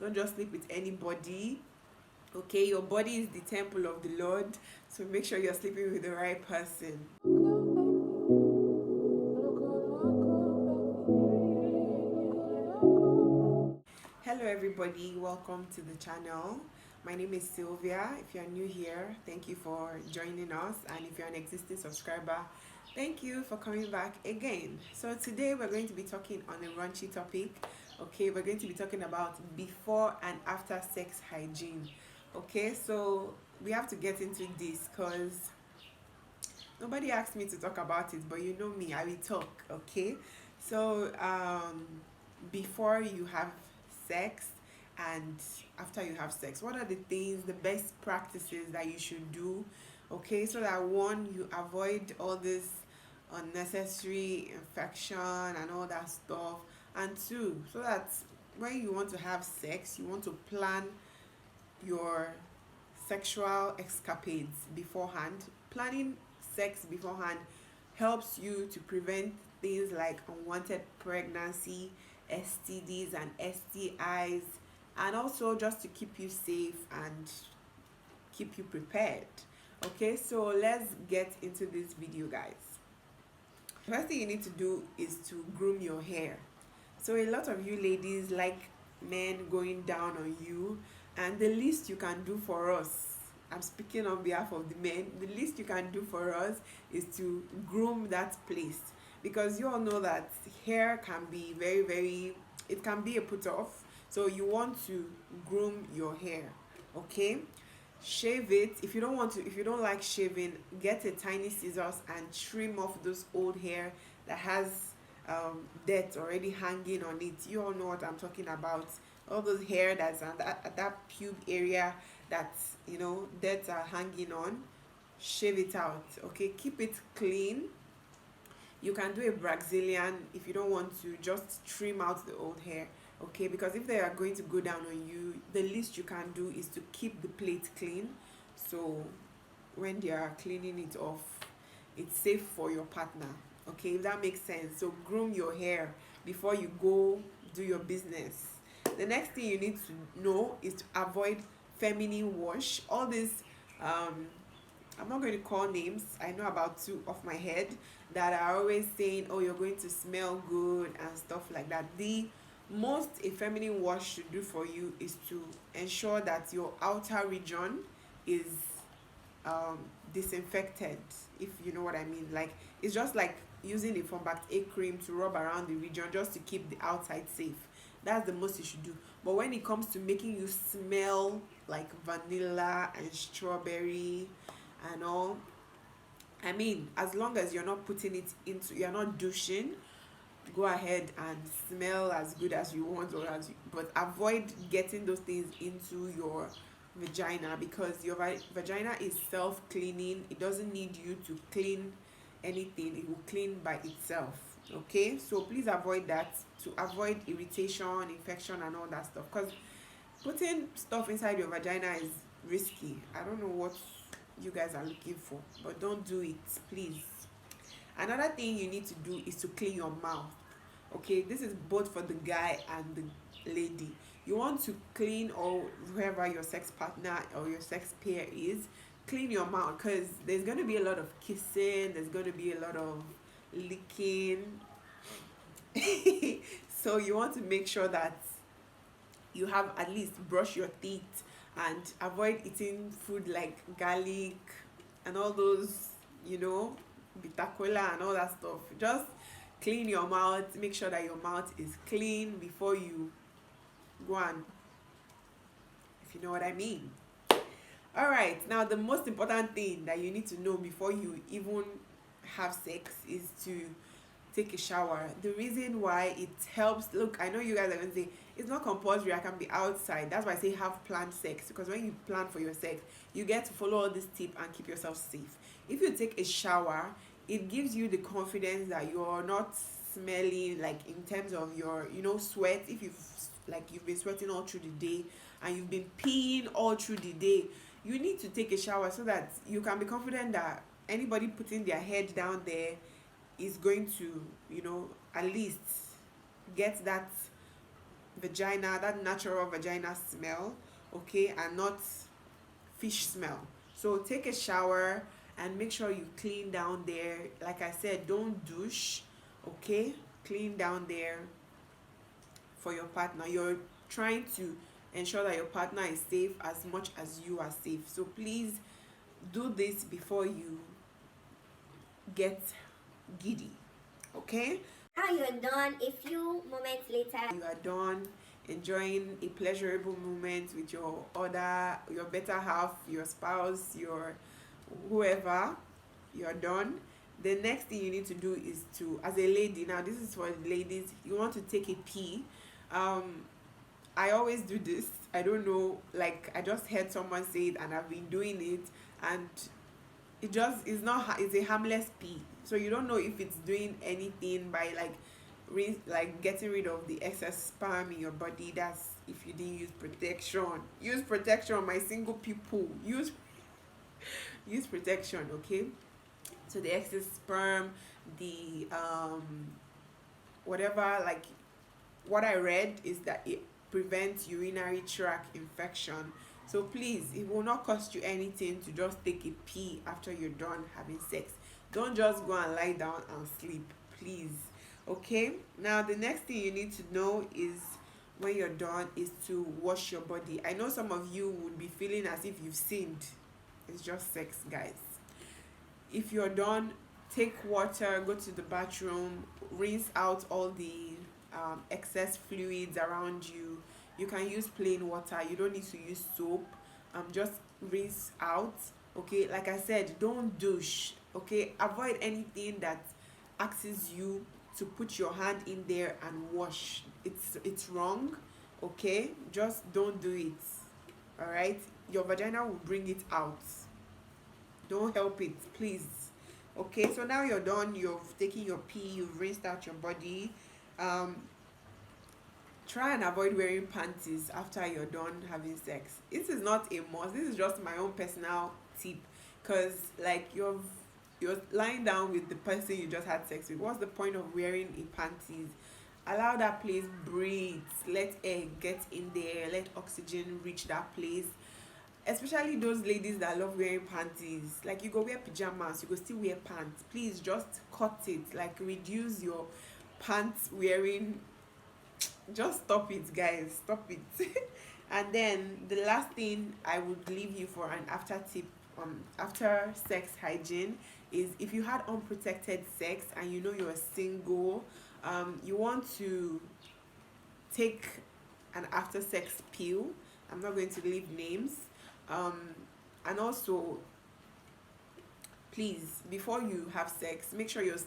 Don't just sleep with anybody. Okay, your body is the temple of the Lord, so make sure you're sleeping with the right person. Hello everybody, welcome to the channel. My name is Sylvia. If you're new here, thank you for joining us, and if you're an existing subscriber, thank you for coming back again. So today we're going to be talking on a raunchy topic. Okay, we're going to be talking about before and after sex hygiene. Okay, so we have to get into this because nobody asked me to talk about it, but you know me, I will talk. Okay, so before you have sex and after you have sex, what are the things, the best practices that you should do? Okay, so that one, you avoid all this unnecessary infection and all that stuff, and two, so that when you want to have sex, you want to plan your sexual escapades beforehand. Planning sex beforehand helps you to prevent things like unwanted pregnancy, STDs and STIs, and also just to keep you safe and keep you prepared. Okay, so let's get into this video, guys. The first thing you need to do is to groom your hair. So a lot of you ladies like men going down on you, and the least you can do for us, I'm speaking on behalf of the men, the least you can do for us is to groom that place, because you all know that hair can be very, it can be a put off. So you want to groom your hair. Okay, shave it. If you don't like shaving, get a tiny scissors and trim off those old hair that has dirt already hanging on it. You all know what I'm talking about. All those hair that's at that pube area that dirt are hanging on, shave it out. Okay, keep it clean. You can do a Brazilian if you don't want to, just trim out the old hair. Okay, because if they are going to go down on you, the least you can do is to keep the plate clean, so when they are cleaning it off, it's safe for your partner. Okay, if that makes sense. So groom your hair before you go do your business. The next thing you need to know is to avoid feminine wash. All this I'm not going to call names, I know about two off my head that are always saying, oh, you're going to smell good and stuff like that. The most a feminine wash should do for you is to ensure that your outer region is disinfected, if you know what I mean. Like, it's just like using a Fombact A cream to rub around the region just to keep the outside safe. That's the most you should do. But when it comes to making you smell like vanilla and strawberry and all, I mean, as long as you're not putting it into, you're not douching, go ahead and smell as good as you want, but avoid getting those things into your vagina, because your vagina is self-cleaning. It doesn't need you to clean anything, it will clean by itself. Okay, so please avoid that, to avoid irritation, infection and all that stuff, because putting stuff inside your vagina is risky. I don't know what you guys are looking for, but don't do it, please. Another thing you need to do is to clean your mouth. Okay, this is both for the guy and the lady. You want to clean, or whoever your sex partner or your sex pair is, clean your mouth, because there's going to be a lot of kissing, there's going to be a lot of licking. So you want to make sure that you have at least brush your teeth and avoid eating food like garlic and all those, bitter cola and all that stuff. Just clean your mouth, make sure that your mouth is clean before you go on, if you know what I mean. All right, now the most important thing that you need to know before you even have sex is to take a shower. The reason why it helps, look, I know you guys are going to say it's not compulsory, I can be outside. That's why I say have planned sex, because when you plan for your sex, you get to follow all this tip and keep yourself safe. If you take a shower, it gives you the confidence that you're not smelling, like in terms of your sweat. If you've been sweating all through the day and you've been peeing all through the day, you need to take a shower so that you can be confident that anybody putting their head down there is going to at least get that vagina, that natural vagina smell, okay, and not fish smell. So take a shower and make sure you clean down there. Like I said, don't douche, okay? Clean down there for your partner. You're trying to ensure that your partner is safe as much as you are safe. So please do this before you get giddy, okay? Now you're done, a few moments later, You are done enjoying a pleasurable moment with your better half, your spouse, your whoever. You're done. The next thing you need to do is to, as a lady, now this is for the ladies, you want to take a pee. um I always do this. I don't know, like I just heard someone say it and I've been doing it, and it just is not it's a harmless pee, so you don't know if it's doing anything by like like getting rid of the excess sperm in your body. That's if you didn't use protection. Use protection, my single people. Use protection, okay? So the excess sperm, the whatever, like what I read is that it prevents urinary tract infection. So please, it will not cost you anything to just take a pee after you're done having sex. Don't just go and lie down and sleep, please. Okay? Now the next thing you need to know is when you're done is to wash your body. I know some of you would be feeling as if you've sinned. It's just sex, guys. If you're done, take water, go to the bathroom, rinse out all the excess fluids around you. You can use plain water, you don't need to use soap. Just rinse out, okay? Like I said, don't douche, okay? Avoid anything that asks you to put your hand in there and wash. It's wrong, okay? Just don't do it. All right, your vagina will bring it out. Don't help it, please. Okay, so now you're done, you've taken your pee, you've rinsed out your body. Try and avoid wearing panties after you're done having sex. This is not a must, this is just my own personal tip, because like you're lying down with the person you just had sex with. What's the point of wearing a panties? Allow that place breathe, let air get in there, let oxygen reach that place. Especially those ladies that love wearing panties, like you go wear pajamas, you go still wear pants. Please just cut it, like reduce your pants wearing. Just stop it, guys, stop it. And then the last thing I would leave you for an after tip, after sex hygiene, is if you had unprotected sex and you know you're single, you want to take an after sex pill. I'm not going to leave names. And also, please, before you have sex, make sure you're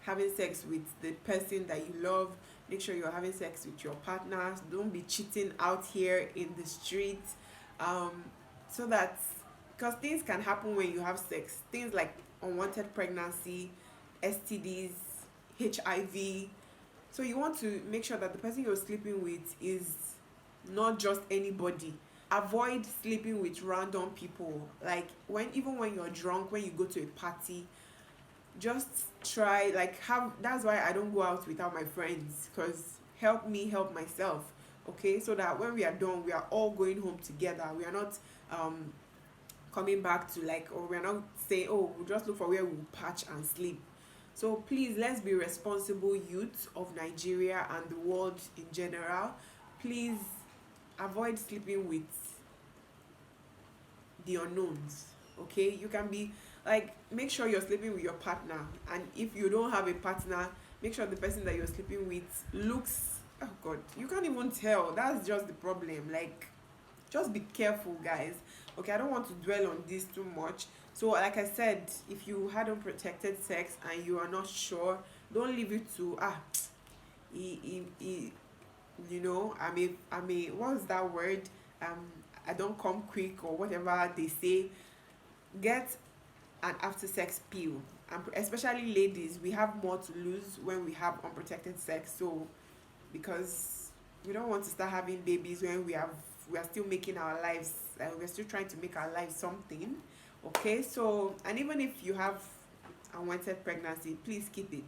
having sex with the person that you love. Make sure you're having sex with your partners. Don't be cheating out here in the street. So that, because things can happen when you have sex, things like unwanted pregnancy, STDs, HIV. So you want to make sure that the person you're sleeping with is not just anybody. Avoid sleeping with random people. Like even when you're drunk, when you go to a party, just try, like, have, that's why I don't go out without my friends, because help me help myself, okay? So that when we are done, we are all going home together. We are not coming back to, like, or we're not saying, oh, we'll just look for where we'll patch and sleep. So please, let's be responsible youth of Nigeria and the world in general. Please avoid sleeping with the unknowns, okay? You can be like, make sure you're sleeping with your partner, and if you don't have a partner, make sure the person that you're sleeping with looks, oh god, you can't even tell. That's just the problem. Like, just be careful, guys, okay? I don't want to dwell on this too much. So like I said, if you had unprotected sex and you are not sure, don't leave it to you know, I may what's that word, I don't come quick, or whatever they say. Get an after sex pill. And especially ladies, we have more to lose when we have unprotected sex. So because we don't want to start having babies when we are still making our lives, we're still trying to make our lives something, okay? So, and even if you have unwanted pregnancy, please keep it.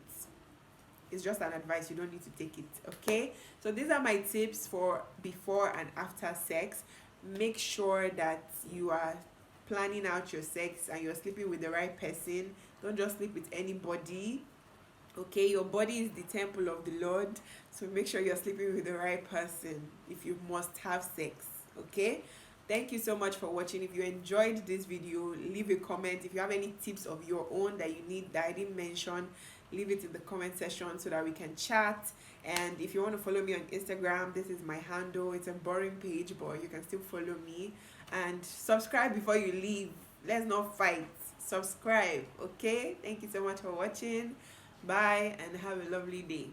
It's just an advice. You don't need to take it. Okay. So these are my tips for before and after sex. Make sure that you are planning out your sex and you're sleeping with the right person. Don't just sleep with anybody. Okay, your body is the temple of the Lord, so make sure you're sleeping with the right person if you must have sex. Okay, thank you so much for watching. If you enjoyed this video, leave a comment. If you have any tips of your own that you need that I didn't mention, leave it in the comment section so that we can chat. And if you want to follow me on Instagram, this is my handle. It's a boring page, but you can still follow me. And subscribe before you leave. Let's not fight. Subscribe. Okay, thank you so much for watching. Bye and have a lovely day.